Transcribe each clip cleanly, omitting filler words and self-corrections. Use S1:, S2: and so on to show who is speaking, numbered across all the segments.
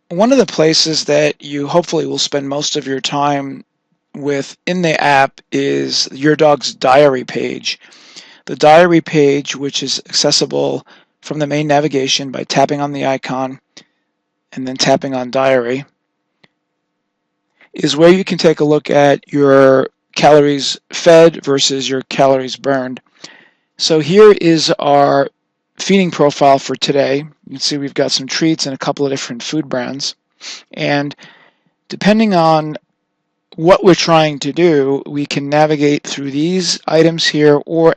S1: One of the places that you hopefully will spend most of your time with in the app is your dog's diary page. The diary page, which is accessible from the main navigation by tapping on the icon and then tapping on diary, is where you can take a look at your calories fed versus your calories burned. So here is our feeding profile for today. You can see we've got some treats and a couple of different food brands. And depending on what we're trying to do, we can navigate through these items here, or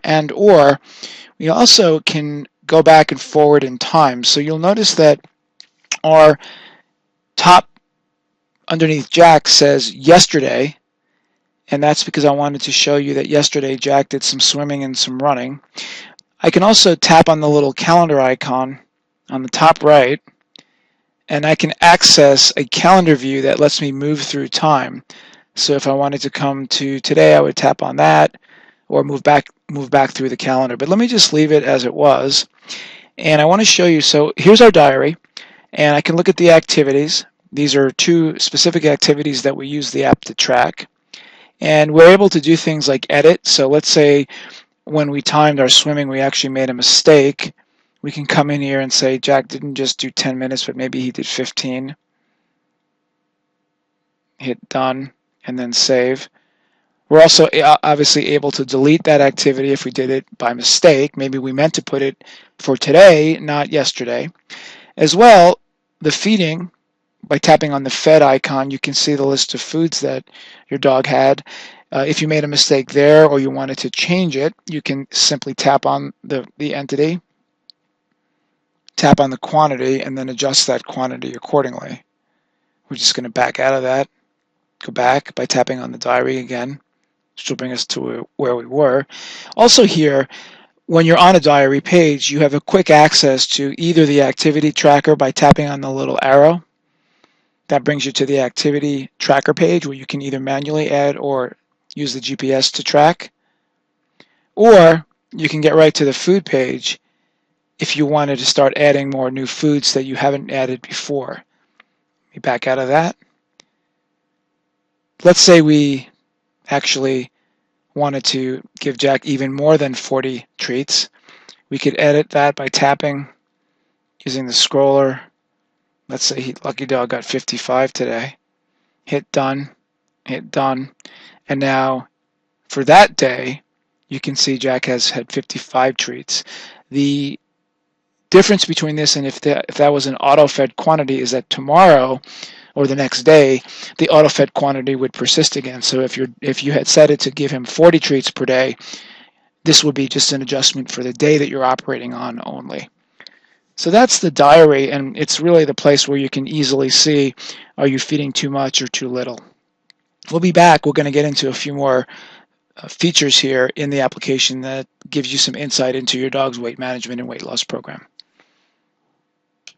S1: we also can go back and forward in time. So you'll notice that our top underneath Jack says yesterday, and that's because I wanted to show you that yesterday Jack did some swimming and some running. I can also tap on the little calendar icon on the top right, and I can access a calendar view that lets me move through time. So if I wanted to come to today, I would tap on that or move back through the calendar. But let me just leave it as it was. And I want to show you, so here's our diary, and I can look at the activities. These are two specific activities that we use the app to track. And we're able to do things like edit. So let's say when we timed our swimming, we actually made a mistake. We can come in here and say Jack didn't just do 10 minutes, but maybe he did 15. Hit done and then save. We're also obviously able to delete that activity if we did it by mistake. Maybe we meant to put it for today, not yesterday. As well, the feeding, by tapping on the fed icon, you can see the list of foods that your dog had. If you made a mistake there or you wanted to change it, you can simply tap on the entity, tap on the quantity, and then adjust that quantity accordingly. We're just going to back out of that, go back by tapping on the diary again, which will bring us to where we were. Also here, when you're on a diary page, you have a quick access to either the activity tracker by tapping on the little arrow. That brings you to the activity tracker page where you can either manually add or use the GPS to track. Or you can get right to the food page if you wanted to start adding more new foods that you haven't added before. Let me back out of that. Let's say we actually wanted to give Jack even more than 40 treats. We could edit that by tapping using the scroller. Let's say Lucky Dog got 55 today. Hit done, and now for that day, you can see Jack has had 55 treats. The difference between this and if that was an auto-fed quantity is that tomorrow or the next day, the auto-fed quantity would persist again. So if you had set it to give him 40 treats per day, this would be just an adjustment for the day that you're operating on only. So that's the diary, and it's really the place where you can easily see, are you feeding too much or too little? We'll be back. We're going to get into a few more features here in the application that gives you some insight into your dog's weight management and weight loss program.